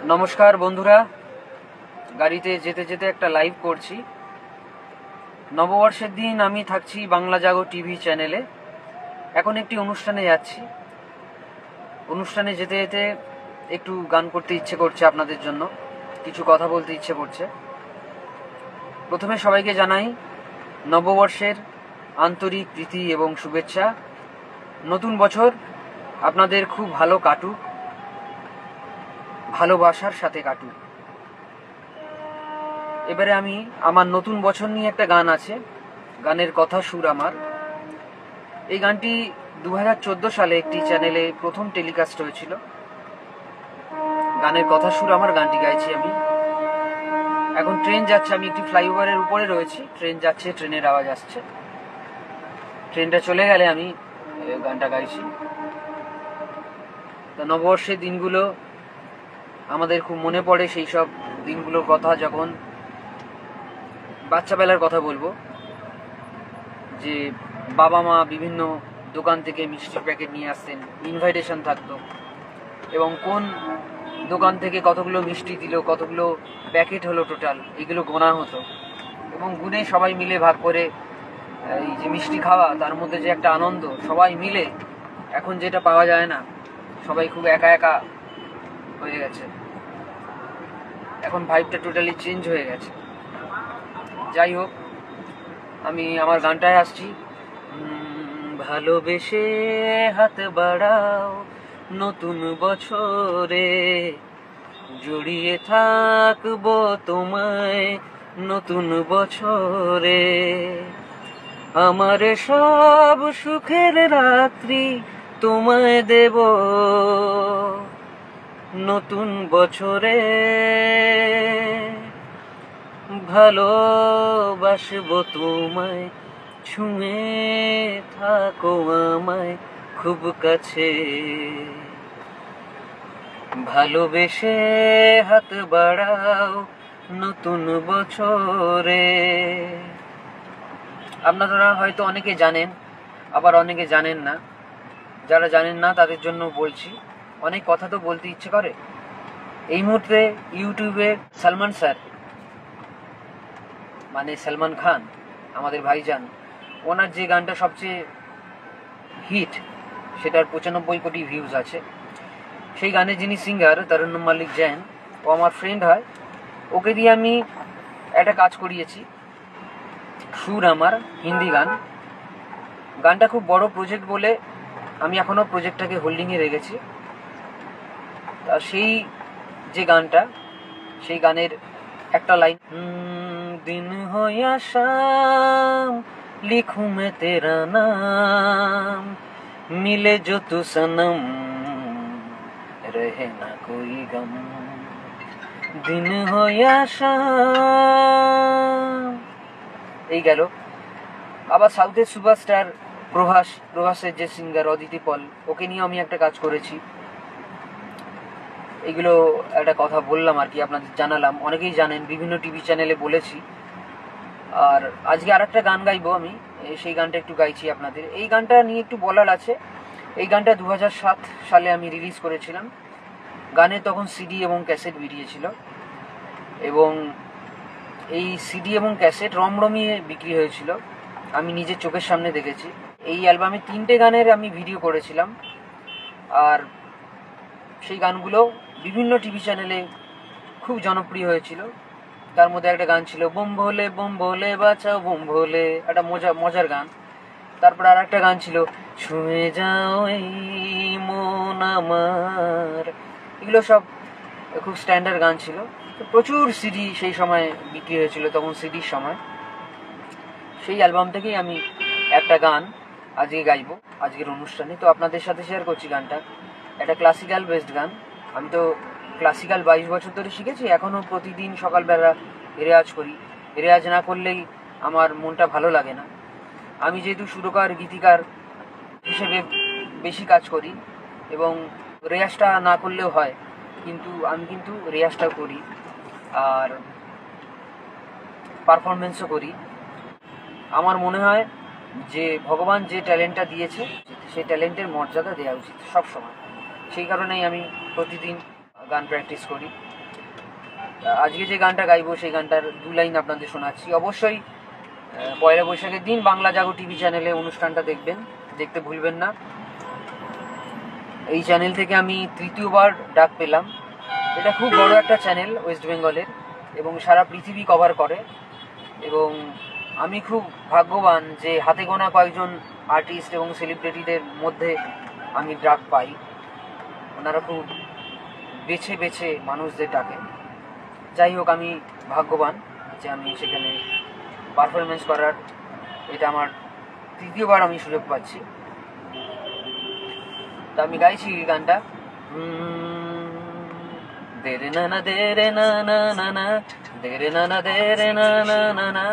নমস্কার বন্ধুরা, গাড়িতে যেতে যেতে একটা লাইভ করছি। নববর্ষের দিন আমি থাকছি বাংলা জাগো টিভি চ্যানেলে। এখন একটি অনুষ্ঠানে যাচ্ছি। অনুষ্ঠানে যেতে যেতে একটু গান করতে ইচ্ছে করছে, আপনাদের জন্য কিছু কথা বলতে ইচ্ছে করছে। প্রথমে সবাইকে জানাই নববর্ষের আন্তরিক প্রীতি এবং শুভেচ্ছা। নতুন বছর আপনাদের খুব ভালো কাটুক, ভালোবাসার সাথে কাটুক। এবারে আমি আমার নতুন বছর নিয়ে একটা গান আছে, গানের কথা সুর আমার। এই গানটি 2014 সালে একটি চ্যানেলে প্রথম টেলিকাস্ট হয়েছিল। গানের কথা সুর আমার গানটি গাইছি আমি। এখন ট্রেন যাচ্ছে, আমি একটি ফ্লাইওভারের উপরে রয়েছি, ট্রেন যাচ্ছে, ট্রেনের আওয়াজ আসছে। ট্রেনটা চলে গেলে আমি গানটা গাইছি। তো নববর্ষের দিনগুলো আমাদের খুব মনে পড়ে, সেই সব দিনগুলোর কথা। যখন বাচ্চাবেলার কথা বলবো, যে বাবা মা বিভিন্ন দোকান থেকে মিষ্টির প্যাকেট নিয়ে আসতেন, ইনভাইটেশন থাকতো, এবং কোন দোকান থেকে কতগুলো মিষ্টি দিল, কতগুলো প্যাকেট হলো টোটাল, এগুলো গোনা হতো। এবং গুনে সবাই মিলে ভাগ করে এই যে মিষ্টি খাওয়া, তার মধ্যে যে একটা আনন্দ সবাই মিলে, এখন যেটা পাওয়া যায় না। সবাই খুব একা একা হয়ে গেছে, এখন ভাইবটা টোটালি চেঞ্জ হয়ে গেছে। যাই হোক, আমি আমার গানটায় আসছি। ভালোবেসে হাত বাড়াও নতুন বছরে, জড়িয়ে থাকবো তোমায় নতুন বছরে। আমার সব সুখের রাত্রি তোমায় দেব নতুন বছরে। ভালোবাসবো তোমায়, ছুঁয়ে থাকো আমায় খুব কাছে। ভালোবেসে হাত বাড়াও নতুন বছরে। আপনারা হয়তো অনেকে জানেন, আবার অনেকে জানেন না। যারা জানেন না তাদের জন্য বলছি, অনেক কথা তো বলতে ইচ্ছে করে। এই মুহূর্তে ইউটিউবে সালমান স্যার, মানে সলমান খান, আমাদের ভাইজান, ওনার যে গানটা সবচেয়ে হিট, সেটার 95 কোটি ভিউজ আছে। সেই গানে যিনি সিঙ্গার, তরুণ মালিক জৈন, ও আমার ফ্রেন্ড হয়। ওকে দিয়ে আমি একটা কাজ করিয়েছি, সুর আমার, হিন্দি গান। গানটা খুব বড় প্রজেক্ট বলে আমি এখনো প্রজেক্টটাকে হোল্ডিংয়ে রেখেছি। তা সেই যে গানটা, সেই গানের একটা লাইন, दिन हो या शाम लिखूं मैं तेरा नाम, मिले जो तू सनम रहे ना कोई गम, दिन हो या शाम। এই গেল। আবার সাউথের সুপারস্টার প্রভাসের যে সিঙ্গার অদিতি পল, ওকে নিয়ে আমি একটা কাজ করেছি। এগুলো একটা কথা বললাম আর কি, আপনাদের জানালাম। অনেকেই জানেন, বিভিন্ন টিভি চ্যানেলে বলেছি। আর আজকে আর একটা গান গাইবো আমি, সেই গানটা একটু গাইছি আপনাদের। এই গানটা নিয়ে একটু বলার আছে। এই গানটা 2007 সালে আমি রিলিজ করেছিলাম। গানে তখন সিডি এবং ক্যাসেট বেরিয়েছিল, এবং এই সিডি এবং ক্যাসেট রমরমিয়ে বিক্রি হয়েছিল, আমি নিজের চোখের সামনে দেখেছি। এই অ্যালবামে 3টে গানের আমি ভিডিও করেছিলাম, আর সেই গানগুলো বিভিন্ন টিভি চ্যানেলে খুব জনপ্রিয় হয়েছিল। তার মধ্যে একটা গান ছিল বোম ভোলে বাঁচাও বোম ভোলে, একটা মজার গান। তারপর আর একটা গান ছিল ছুঁয়ে যাও এই মন আমার। এগুলো সব খুব স্ট্যান্ডার্ড গান ছিল। তো প্রচুর সিডি সেই সময় বিক্রি হয়েছিল, তখন সিডির সময়। সেই অ্যালবাম থেকেই আমি একটা গান আজকে গাইবো আজকের অনুষ্ঠানে। তো আপনাদের সাথে শেয়ার করছি গানটা। একটা ক্লাসিক্যাল বেসড গান। আমি তো ক্লাসিক্যাল 22 বছর ধরে শিখেছি, এখনও প্রতিদিন সকালবেলা রেয়াজ করি। রেয়াজ না করলেই আমার মনটা ভালো লাগে না। আমি যেহেতু সুরকার গীতিকার হিসেবে বেশি কাজ করি, এবং রেয়াজটা না করলেও হয়, কিন্তু আমি কিন্তু রেয়াজটাও করি, আর পারফরমেন্সও করি। আমার মনে হয় যে ভগবান যে ট্যালেন্টটা দিয়েছে, সেই ট্যালেন্টের মর্যাদা দেওয়া উচিত সব সময়। সেই কারণেই আমি প্রতিদিন গান প্র্যাকটিস করি। আজকে যে গানটা গাইবো সেই গানটার 2 লাইন আপনাদের শোনাচ্ছি। অবশ্যই পয়লা বৈশাখের দিন বাংলা জাগো টিভি চ্যানেলে অনুষ্ঠানটা দেখবেন, দেখতে ভুলবেন না। এই চ্যানেল থেকে আমি তৃতীয়বার ডাক পেলাম। এটা খুব বড় একটা চ্যানেল ওয়েস্ট বেঙ্গলের, এবং সারা পৃথিবী কভার করে, এবং আমি খুব ভাগ্যবান যে হাতে গোনা কয়েকজন আর্টিস্ট এবং সেলিব্রিটিদের মধ্যে আমি ডাক পাই। ওনারা খুব বেছে বেছে মানুষদের ডাকেন। যাই হোক, আমি ভাগ্যবান যে আমি সেখানে পারফরমেন্স করার, এটা আমার তৃতীয়বার আমি সুযোগ পাচ্ছি। তা আমি গাইছি এই গানটা। দেরে না না দেরে না না না না, দেরে না না দেরে না না না না,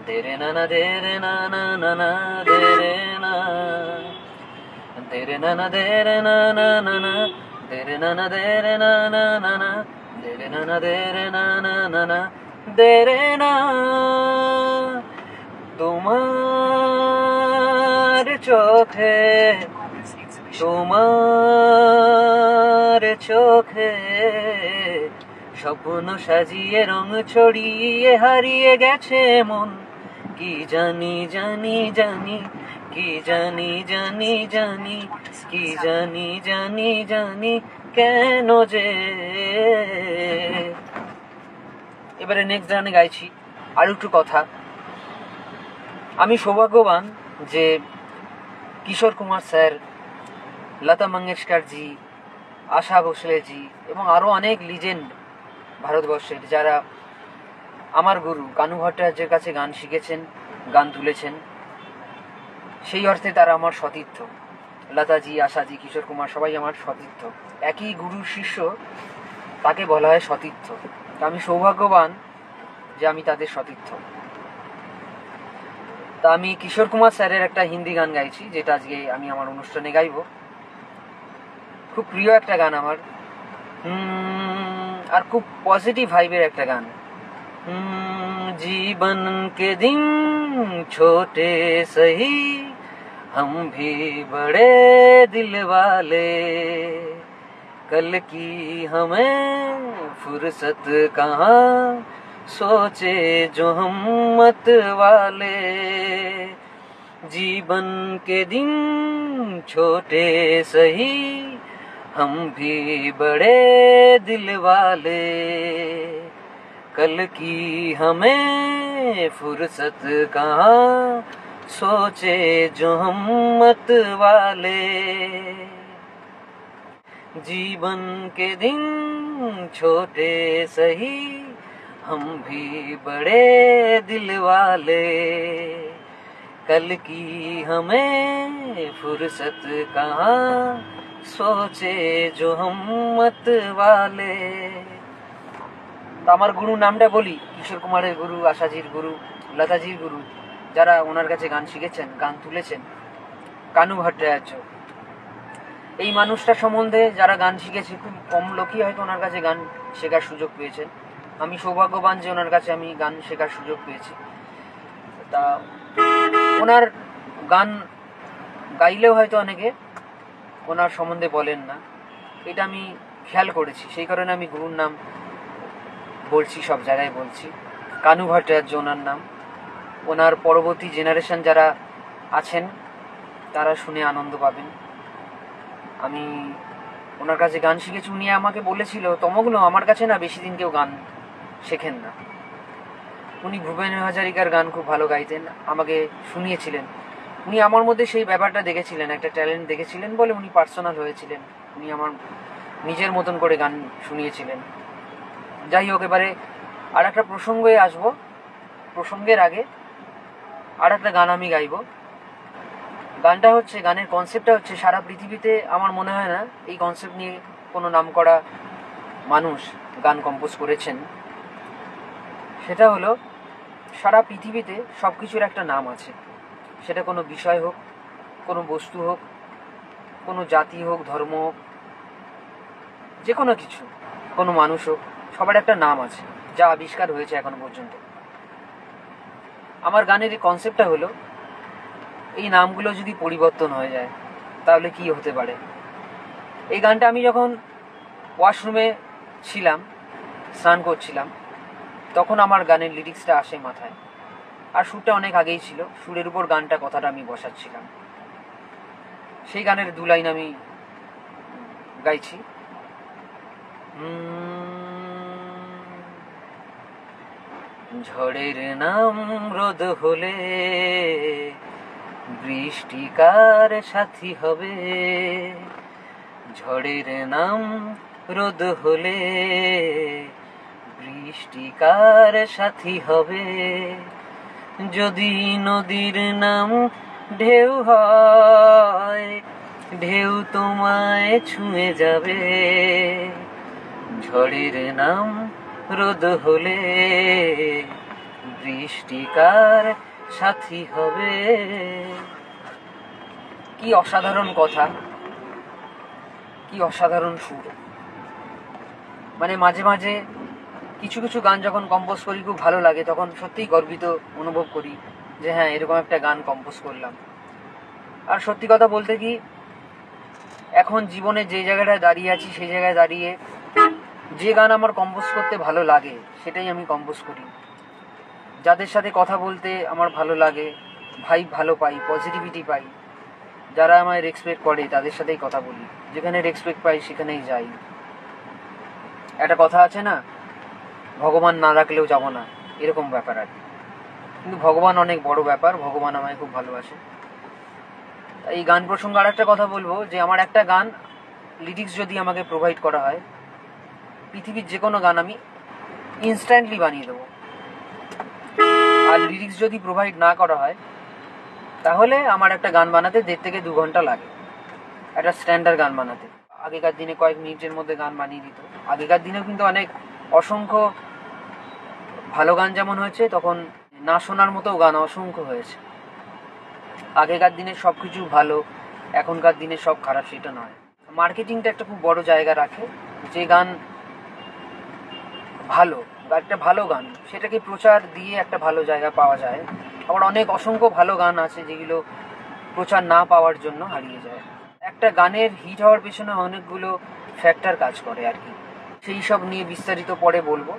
দেরে না না দেরে না না না না, দেরে না, দেরে না না দেরে না না না না, দেরে না না দেরে না না না না, দেরে না না দেরে না না না না, দেরে না। তোমার চোখে, তোমার চোখে স্বপ্ন সাজিয়ে রং ছড়িয়ে হারিয়ে গেছে মন। কি জানি জানি জানি, কি জানি জানি জানি, কি জানি জানি জানি কেন যে। এবারে নেক্সট গানে গাইছি আর একটু কথা। আমি সৌভাগ্যবান যে কিশোর কুমার স্যার, লতা মঙ্গেশকর জি, আশা ভোসলে জি এবং আরও অনেক লিজেন্ড ভারতবর্ষের, যারা আমার গুরু কানু ভট্টাচার্যের কাছে গান শিখেছেন, গান তুলেছেন, সেই অর্থে তারা আমার সতীর্থ। লতাজি, আশাজি, কিশোর কুমার সবাই আমার সতীর্থ। একই গুরুর শিষ্য, তাকে বলা হয় সতীর্থ। আমি সৌভাগ্যবান যে আমি তাদের সতীর্থ। তা আমি কিশোর কুমার স্যারের একটা হিন্দি গান গাইছি, যেটা আজকে আমি আমার অনুষ্ঠানে গাইব। খুব প্রিয় একটা গান আমার, আর খুব পজিটিভ ভাইবের একটা গান। जीवन के दिन छोटे सही, हम भी बड़े दिल वाले, कल की हमें फुर्सत कहाँ, सोचे जो हम मत वाले। जीवन के दिन छोटे सही, हम भी बड़े दिल वाले, कल की हमें फुर्सत कहाँ, सोचे जो हम मत वाले। जीवन के दिन छोटे सही, हम भी बड़े दिल वाले, कल की हमें फुर्सत कहाँ, सोचे जो हम मत वाले। আমার গুরুর নামটা বলি, কিশোর কুমারের গুরু, আশাজির গুরু, লতাজির গুরু, যারা ওনার কাছে গান শিখেছেন, গান তুলেছেন, কানু ভট্টাচার্য। এই মানুষটা সম্বন্ধে যারা গান শিখেছে, খুব কম লোকই হয়তো ওনার কাছে গান শেখার সুযোগ পেয়েছেন। আমি সৌভাগ্যবান যে ওনার কাছে আমি গান শেখার সুযোগ পেয়েছি। তা ওনার গান গাইলেও হয়তো অনেকে ওনার সম্বন্ধে বলেন না, এটা আমি খেয়াল করেছি। সেই কারণে আমি গুরুর নাম বলছি, সব জায়গায় বলছি। কানু ভট্টাচার্য ওনার নাম। ওনার পরবর্তী জেনারেশন যারা আছেন তারা শুনে আনন্দ পাবেন। আমি ওনার কাছে গান শিখেছি, উনি আমাকে বলেছিল, তমগ্ন আমার কাছে না বেশি দিন কেউ গান শেখেন না। উনি ভূপেন হাজারিকার গান খুব ভালো গাইতেন, আমাকে শুনিয়েছিলেন। উনি আমার মধ্যে সেই ব্যাপারটা দেখেছিলেন, একটা ট্যালেন্ট দেখেছিলেন বলে উনি পার্সোনাল হয়েছিলেন। উনি আমার নিজের মতন করে গান শুনিয়েছিলেন। যাই হোক, এবারে আর একটা প্রসঙ্গে আসবো। প্রসঙ্গের আগে আর একটা গান আমি গাইব। গানটা হচ্ছে, গানের কনসেপ্টটা হচ্ছে, সারা পৃথিবীতে আমার মনে হয় না এই কনসেপ্ট নিয়ে কোনো নামকরা মানুষ গান কম্পোজ করেছেন। সেটা হলো, সারা পৃথিবীতে সব কিছুর একটা নাম আছে। সেটা কোনো বিষয় হোক, কোনো বস্তু হোক, কোনো জাতি হোক, ধর্ম হোক, যে কোনো কিছু, কোনো মানুষ হোক, সবার একটা নাম আছে, যা আবিষ্কার হয়েছে এখনো পর্যন্ত। আমার গানের এই কনসেপ্টটা হলো, এই নামগুলো যদি পরিবর্তন হয়ে যায় তাহলে কি হতে পারে। এই গানটা আমি যখন ওয়াশরুমে ছিলাম স্নান করছিলাম, তখন আমার গানের লিরিক্সটা আসে মাথায়। আর সুরটা অনেক আগেই ছিল, সুরের উপর গানটা কথাটা আমি বসাচ্ছিলাম। সেই গানের 2 লাইন আমি গাইছি। ঝড়ের নাম রোদ হলে বৃষ্টি কার সাথী হবে, ঝড়ের নাম রোদ হলে বৃষ্টি কার সাথী হবে, যদি নদীর নাম ঢেউ হয় ঢেউ তোমায় ছুঁয়ে যাবে, ঝড়ের নাম রোদ হলে বৃষ্টি কার সাথী হবে। কি অসাধারণ কথা, কি অসাধারণ সুর। মানে মাঝে মাঝে কিছু কিছু গান যখন কম্পোজ করি খুব ভালো লাগে, তখন সত্যিই গর্বিত অনুভব করি যে হ্যাঁ, এরকম একটা গান কম্পোজ করলাম। আর সত্যি কথা বলতে কি, এখন জীবনে যে জায়গাটায় দাঁড়িয়ে আছি সেই জায়গায় দাঁড়িয়ে যে গান আমার কম্পোজ করতে ভালো লাগে সেটাই আমি কম্পোজ করি। যাদের সাথে কথা বলতে আমার ভালো লাগে, ভাইব ভালো পাই, পজিটিভিটি পাই, যারা আমায় রেসপেক্ট করে তাদের সাথেই কথা বলি, যেখানে রেসপেক্ট পাই সেখানেই যাই। একটা কথা আছে না, ভগবান না রাখলেও যাব না, এরকম ব্যাপার আর কি। কিন্তু ভগবান অনেক বড় ব্যাপার, ভগবান আমায় খুব ভালোবাসে। এই গান প্রসঙ্গে আর একটা কথা বলবো যে আমার একটা গান লিরিক্স যদি আমাকে প্রোভাইড করা হয়, পৃথিবীর যে কোনো গান আমি ইনস্ট্যান্টলি বানিয়ে দেবো। আর লিরিক্স যদি প্রোভাইড না করা হয় তাহলে আমার একটা গান বানাতে 1.5 থেকে 2 ঘন্টা লাগে, একটা স্ট্যান্ডার্ড গান বানাতে। আগেকার দিনে কয়েক মিনিটের মধ্যে গান বানিয়ে দিত। আগেকার দিনেও কিন্তু অনেক অসংখ্য ভালো গান যেমন হয়েছে, তখন না শোনার মতো গান অসংখ্য হয়েছে। আগেকার দিনে সব কিছু ভালো, এখনকার দিনে সব খারাপ সেটা নয়। মার্কেটিংটা একটা খুব বড় জায়গা রাখে। যে গান ভালো বা একটা ভালো গান, সেটাকে প্রচার দিয়ে একটা ভালো জায়গা পাওয়া যায়। আবার অনেক অসংখ্য ভালো গান আছে যেগুলো প্রচার না পাওয়ার জন্য হারিয়ে যায়। একটা গানের হিট হওয়ার পেছনে অনেকগুলো ফ্যাক্টর কাজ করে আর কি, সেই সব নিয়ে বিস্তারিত পরে বলবো।